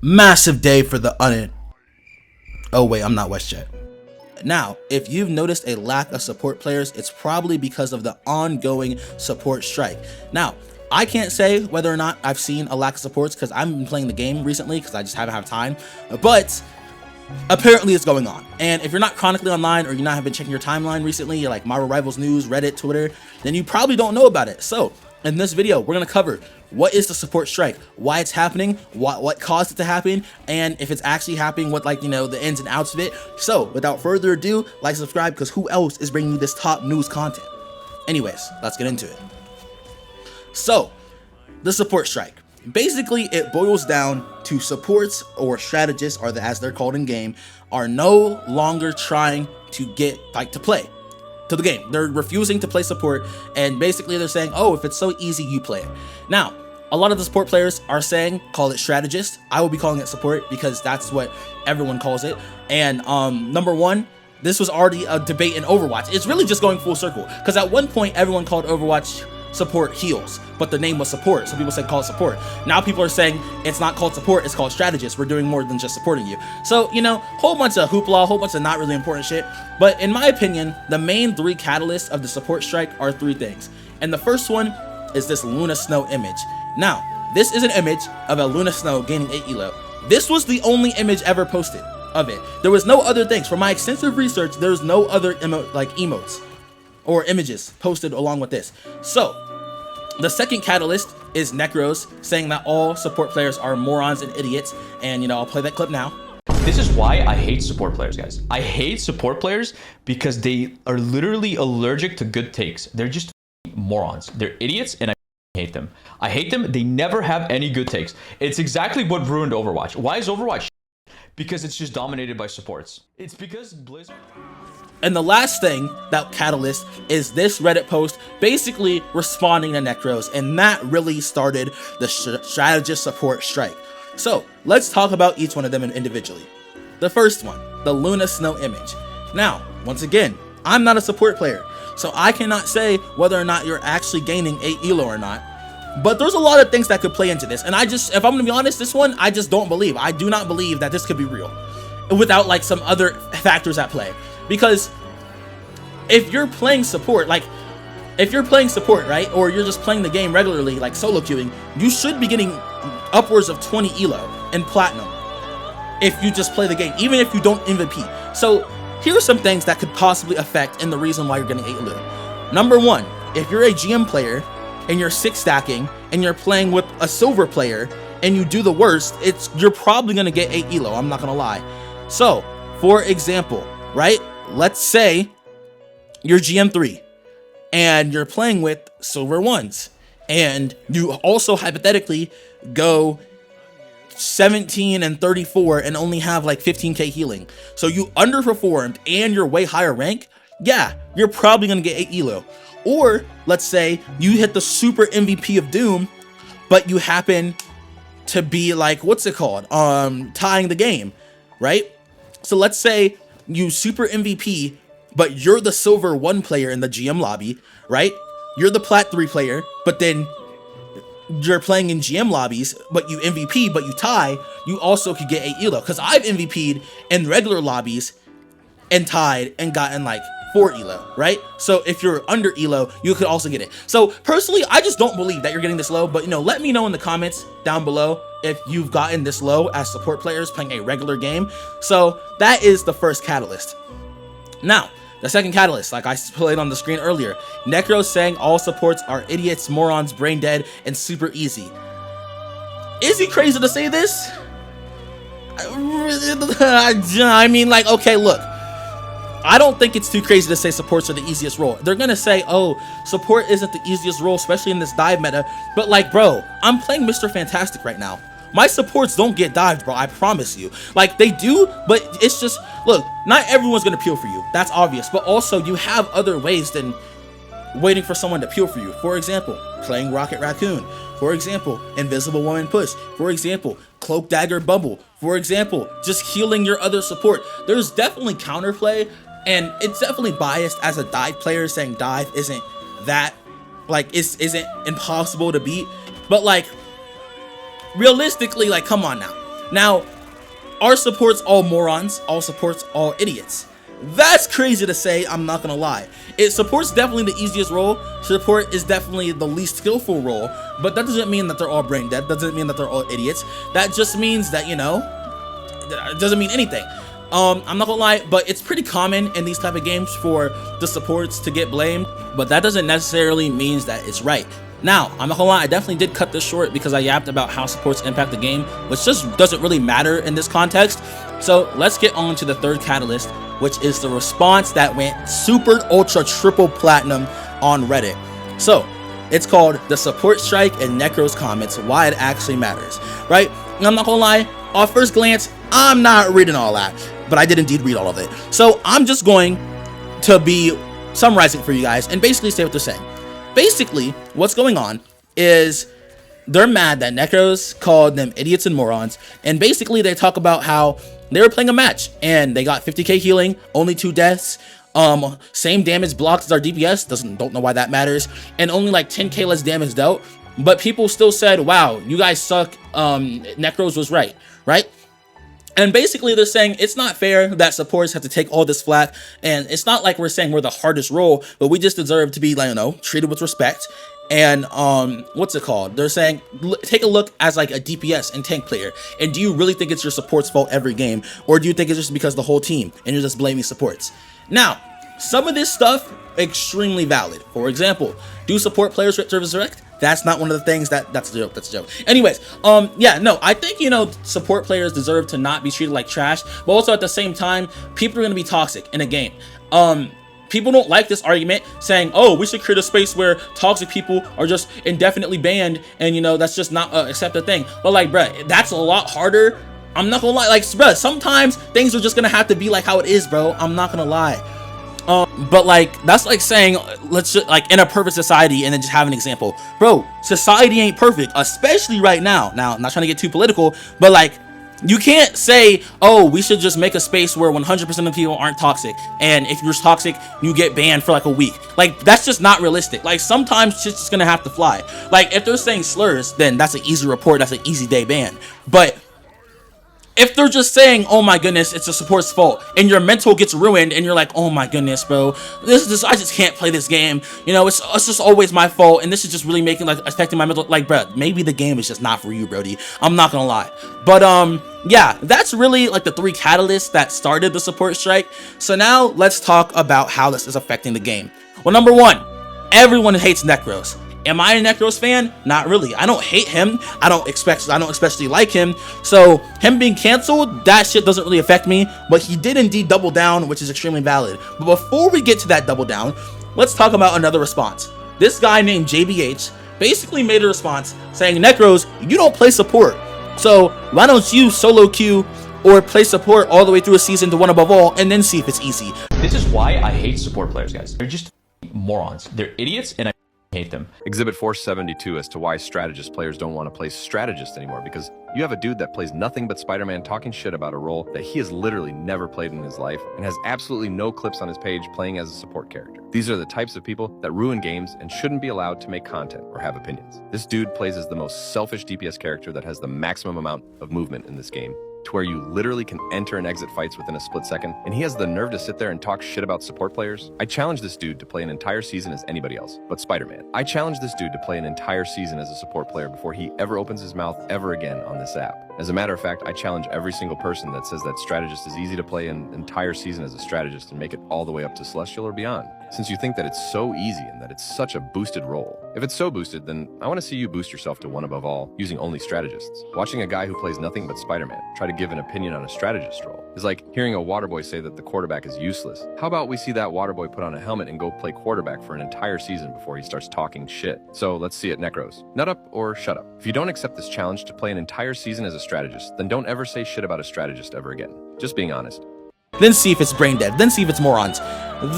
Massive day for the Oh wait, I'm not WestJet. Now, if you've noticed a lack of support players, it's probably because of the ongoing support strike. Now, I can't say whether or not I've seen a lack of supports because I haven't been playing the game recently because I just haven't had time, but apparently it's going on. And if you're not chronically online or you not have been checking your timeline recently, like Marvel Rivals News, Reddit, Twitter, then you probably don't know about it. So in this video, we're going to cover what is the support strike, why it's happening, what caused it to happen, and if it's actually happening, what, like, you know, the ins and outs of it. So without further ado, like, subscribe, because who else is bringing you this top news content? Anyways, let's get into it. So the support strike, basically it boils down to supports, or strategists, or as they're called in game, are no longer trying to get to play to the game. They're refusing to play support, and basically they're saying, oh, if it's so easy, you play it. Now, a lot of the support players are saying, call it strategist. I will be calling it support because that's what everyone calls it. And number one, this was already a debate in Overwatch. It's really just going full circle, because at one point everyone called Overwatch support heals, but the name was support, so people said call it support. Now people are saying it's not called support, it's called strategist. We're doing more than just supporting you. So, you know, whole bunch of hoopla, whole bunch of not really important shit. But in my opinion, the main three catalysts of the support strike are three things. And the first one is this Luna Snow image. Now, this is an image of a Luna Snow gaining 8 elo. This was the only image ever posted of it. There was no other things. From my extensive research, there's no other emotes or images posted along with this. So the second catalyst is Necros saying that all support players are morons and idiots, and, you know, I'll play that clip now. This is why I hate support players, guys. I hate support players because they are literally allergic to good takes. They're just morons. They're idiots, and I hate them. I hate them. They never have any good takes. It's exactly what ruined Overwatch. Why is Overwatch? Because it's just dominated by supports. It's because Blizzard... And the last thing, that catalyst, is this Reddit post basically responding to Necros, and that really started the strategist support strike. So let's talk about each one of them individually. The first one, the Luna Snow image. Now, once again, I'm not a support player, so I cannot say whether or not you're actually gaining 8 elo or not. But there's a lot of things that could play into this, and if I'm gonna be honest, this one I just don't believe. I do not believe that this could be real without like some other factors at play. Because if you're playing support, right, or you're just playing the game regularly, like solo queuing, you should be getting upwards of 20 elo in platinum if you just play the game, even if you don't MVP. So here are some things that could possibly affect and the reason why you're getting 8 elo. Number one, if you're a GM player and you're 6 stacking and you're playing with a silver player and you do the worst, you're probably gonna get 8 elo, I'm not gonna lie. So for example, right, let's say you're GM3 and you're playing with silver 1s, and you also hypothetically go 17 and 34 and only have like 15k healing, so you underperformed and you're way higher rank. Yeah, you're probably gonna get 8 elo. Or let's say you hit the super MVP of Doom, but you happen to be like, what's it called, tying the game, right? So let's say you super MVP, but you're the silver 1 player in the GM lobby, right? You're the plat 3 player, but then you're playing in GM lobbies, but you MVP, but you tie, you also could get 8 elo. Because I've MVP'd in regular lobbies and tied and gotten like 4 elo, right? So if you're under elo, you could also get it. So personally, I just don't believe that you're getting this low, but, you know, let me know in the comments down below if you've gotten this low as support players playing a regular game. So that is the first catalyst. Now, the second catalyst, like I played on the screen earlier, Necros saying all supports are idiots, morons, brain dead, and super easy. Is he crazy to say this? I mean, like, okay, look, I don't think it's too crazy to say supports are the easiest role. They're gonna say, oh, support isn't the easiest role, especially in this dive meta. But like, bro, I'm playing mrfantastic right now. My supports don't get dived, bro, I promise you. Like, they do, but it's just, look, not everyone's gonna peel for you. That's obvious. But also, you have other ways than waiting for someone to peel for you. For example, playing Rocket Raccoon. For example, Invisible Woman Push. For example, Cloak Dagger Bubble. For example, just healing your other support. There's definitely counterplay, and it's definitely biased as a dive player, saying dive isn't that, like, isn't impossible to beat. But like, realistically, like, come on now. Now, are supports all morons? All supports all idiots? That's crazy to say, I'm not gonna lie. Support's definitely the easiest role. Support is definitely the least skillful role, but that doesn't mean that they're all brain dead. Doesn't mean that they're all idiots. That just means that, you know, it doesn't mean anything. I'm not gonna lie, but it's pretty common in these type of games for the supports to get blamed, but that doesn't necessarily mean that it's right. Now, I'm not gonna lie, I definitely did cut this short because I yapped about how supports impact the game, which just doesn't really matter in this context. So let's get on to the third catalyst, which is the response that went super ultra triple platinum on Reddit. So it's called the support strike and Necros comments, why it actually matters, right? And I'm not gonna lie, off first glance, I'm not reading all that, but I did indeed read all of it. So I'm just going to be summarizing for you guys and basically say what they're saying. Basically, what's going on is they're mad that Necros called them idiots and morons, and basically they talk about how they were playing a match and they got 50k healing, only 2 deaths, same damage blocked as our DPS, don't know why that matters, and only like 10k less damage dealt, but people still said, wow, you guys suck, Necros was right? And basically they're saying it's not fair that supports have to take all this flack, and it's not like we're saying we're the hardest role, but we just deserve to be, like, you know, treated with respect. And what's it called? They're saying take a look as like a DPS and tank player, and do you really think it's your support's fault every game, or do you think it's just because the whole team and you're just blaming supports? Now, some of this stuff extremely valid. For example, do support players resurrect? That's not one of the things that's a joke. Anyways, yeah, no, I think, you know, support players deserve to not be treated like trash, but also at the same time, people are going to be toxic in a game. People don't like this argument saying, oh, we should create a space where toxic people are just indefinitely banned, and, you know, that's just not accepted thing. But, like, bruh, that's a lot harder. I'm not gonna lie, like, bruh, sometimes things are just gonna have to be like how it is, bro. I'm not gonna lie. But, like, that's like saying, let's just, like, in a perfect society, and then just have an example. Bro, society ain't perfect, especially right now. Now, I'm not trying to get too political, but, like, you can't say, oh, we should just make a space where 100% of people aren't toxic, and if you're toxic, you get banned for like a week. Like, that's just not realistic. Like, sometimes shit's just gonna have to fly. Like, if they're saying slurs, then that's an easy report, that's an easy day ban. But if they're just saying, oh my goodness, it's the support's fault, and your mental gets ruined, and you're like, oh my goodness, bro, I just can't play this game, you know, it's just always my fault, and this is just really making, like, affecting my mental, like, bro, maybe the game is just not for you, brody. I'm not gonna lie. But yeah, that's really like the 3 catalysts that started the support strike. So now let's talk about how this is affecting the game. Well, number 1, everyone hates Necros. Am I a Necros fan? Not really. I don't hate him. I don't especially like him. So him being canceled, that shit doesn't really affect me. But he did indeed double down, which is extremely valid. But before we get to that double down, let's talk about another response. This guy named JBH basically made a response saying, Necros, you don't play support. So why don't you solo queue or play support all the way through a season to 1 above all, and then see if it's easy. This is why I hate support players, guys. They're just morons. They're idiots, and I hate them. Exhibit 472 as to why strategist players don't want to play strategist anymore, because you have a dude that plays nothing but Spider-Man talking shit about a role that he has literally never played in his life and has absolutely no clips on his page playing as a support character. These are the types of people that ruin games and shouldn't be allowed to make content or have opinions. This dude plays as the most selfish DPS character that has the maximum amount of movement in this game, to where you literally can enter and exit fights within a split second, and he has the nerve to sit there and talk shit about support players. I challenge this dude to play an entire season as anybody else but Spider-Man. I challenge this dude to play an entire season as a support player before he ever opens his mouth ever again on this app. As a matter of fact, I challenge every single person that says that strategist is easy to play an entire season as a strategist and make it all the way up to Celestial or beyond, since you think that it's so easy and that it's such a boosted role. If it's so boosted, then I want to see you boost yourself to 1 above all using only strategists. Watching a guy who plays nothing but Spider-Man try to give an opinion on a strategist role is like hearing a waterboy say that the quarterback is useless. How about we see that waterboy put on a helmet and go play quarterback for an entire season before he starts talking shit? So let's see it, Necros. Nut up or shut up. If you don't accept this challenge to play an entire season as a strategist, then don't ever say shit about a strategist ever again. Just being honest. Then see if it's brain dead, then see if it's morons.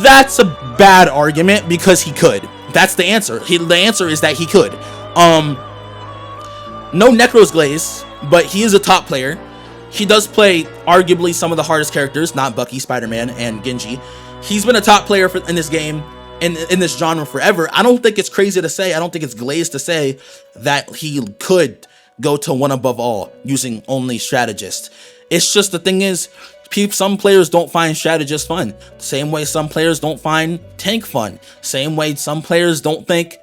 That's a bad argument because he could. That's the answer. The answer is that he could. No Necros glaze, but he is a top player. He does play arguably some of the hardest characters, not Bucky, Spider-Man, and Genji. He's been a top player in this game, in this genre forever. I don't think it's crazy to say, I don't think it's glazed to say that he could go to one above all using only strategist. It's just the thing is, some players don't find strategist fun. Same way some players don't find tank fun. Same way some players don't think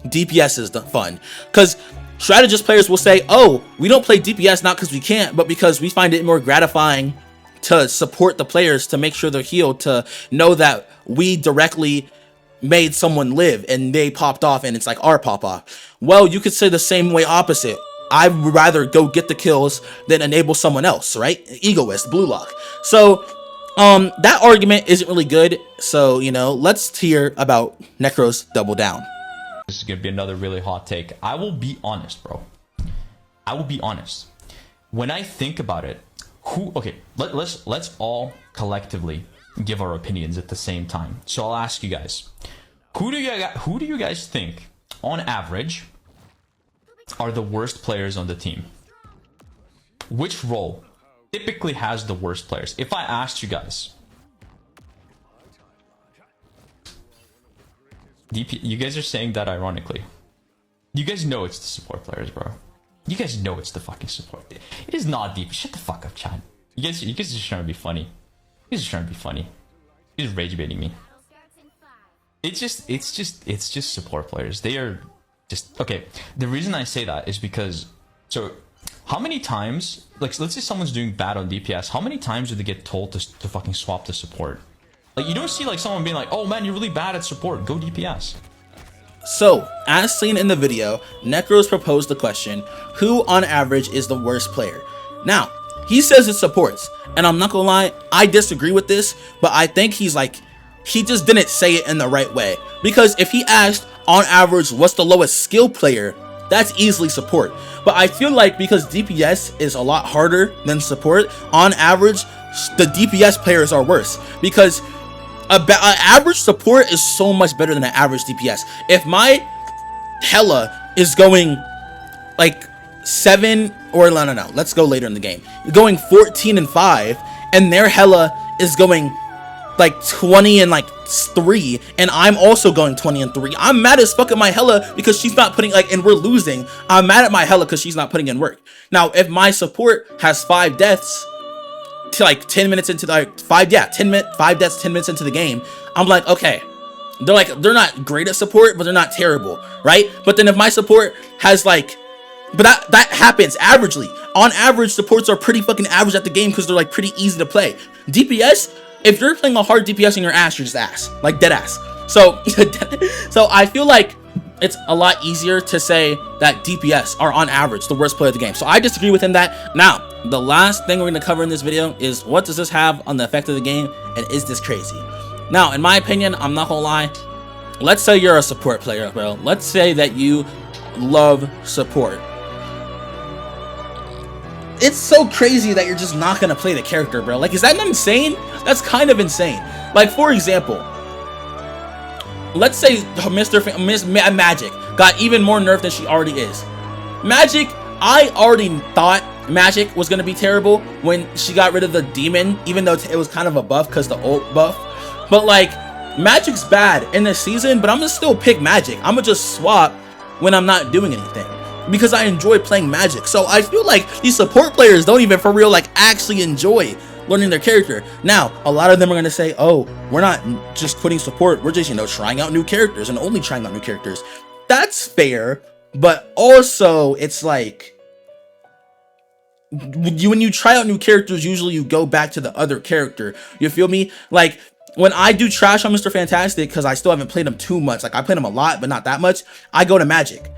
DPS is fun. Because strategist players will say, oh, we don't play DPS not because we can't, but because we find it more gratifying to support the players, to make sure they're healed, to know that we directly made someone live and they popped off and it's like our pop off. Well, you could say the same way opposite. I'd rather go get the kills than enable someone else, right? Egoist, blue lock. So that argument isn't really good. So, you know, let's hear about Necro's double down. This is gonna be another really hot take. I will be honest, bro. I will be honest. When I think about it, let's all collectively give our opinions at the same time. So I'll ask you guys, who do you guys think on average are the worst players on the team? Which role typically has the worst players? If I asked you guys, you guys are saying that ironically. You guys know it's the support players, bro. You guys know it's the fucking support. It is not deep. Shut the fuck up, Chad. You guys are just trying to be funny. You guys are trying to be funny. You're just rage baiting me. It's just support players. They are just okay. The reason I say that is because, so how many times, like, let's say someone's doing bad on DPS, how many times do they get told to fucking swap to support? Like, you don't see like someone being like, oh man, you're really bad at support, go DPS. So, as seen in the video, Necros proposed the question, who on average is the worst player? Now, he says it supports, and I'm not gonna lie, I disagree with this, but I think he just didn't say it in the right way. Because if he asked, on average, what's the lowest skill player, that's easily support. But I feel like because DPS is a lot harder than support, on average, the DPS players are worse. Because an average support is so much better than an average DPS. If my Hela is going like 7 or no, let's go later in the game, going 14 and 5, and their Hela is going like 20 and like 3, and I'm also going 20 and 3, I'm mad as fuck at my Hela because she's not putting and we're losing. I'm mad at my Hela because she's not putting in work. Now, if my support has 5 deaths to like 10 minutes into like 5 deaths 10 minutes into the game, I'm like, okay, they're not great at support, but they're not terrible, right? But then if my support has like, but that happens averagely. On average, supports are pretty fucking average at the game because they're like pretty easy to play. DPS, if you're playing a hard DPS in your ass, you're just ass, like dead ass. So so I feel like it's a lot easier to say that DPS are on average the worst player of the game. So I disagree with him that. Now, the last thing we're going to cover in this video is what does this have on the effect of the game, and is this crazy? Now, in my opinion, I'm not gonna lie, let's say you're a support player, bro. Let's say that you love support. It's so crazy that you're just not gonna play the character, bro. Like, is that not insane? That's kind of insane. Like, for example, let's say Magik got even more nerfed than she already is. Magik, I already thought Magik was gonna be terrible when she got rid of the demon, even though it was kind of a buff because the ult buff. But like, Magik's bad in this season, but I'm gonna still pick Magik. I'm gonna just swap when I'm not doing anything because I enjoy playing Magik. So I feel like these support players don't even for real like actually enjoy learning their character. Now, a lot of them are gonna say, oh, we're not just putting support, we're just, you know, trying out new characters and only trying out new characters. That's fair, but also it's like, when you try out new characters, usually you go back to the other character. You feel me? Like, when I do trash on MrFantastic, because I still haven't played him too much, like I played him a lot, but not that much, I go to Magik.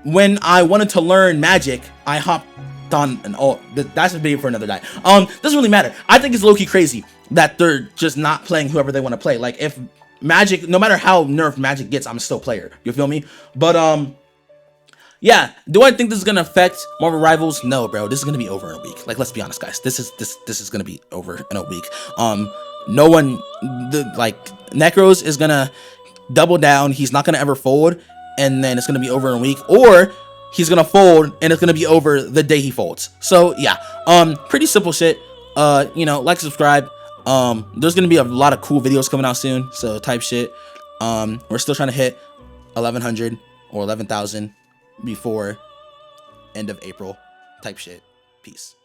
When I wanted to learn Magik, I hopped on an ult. That's a video for another day. Doesn't really matter. I think it's low-key crazy that they're just not playing whoever they want to play. Like, if Magik, no matter how nerfed Magik gets, I'm still a player. You feel me? But yeah, do I think this is gonna affect Marvel Rivals? No, bro. This is gonna be over in a week. Like, let's be honest, guys. This is gonna be over in a week. No one, Necros is gonna double down. He's not gonna ever fold, and then it's gonna be over in a week, or he's gonna fold and it's gonna be over the day he folds. So yeah, pretty simple shit. You know, like, subscribe. There's gonna be a lot of cool videos coming out soon, so type shit. We're still trying to hit 1100 or 11,000 before end of April type shit. Peace.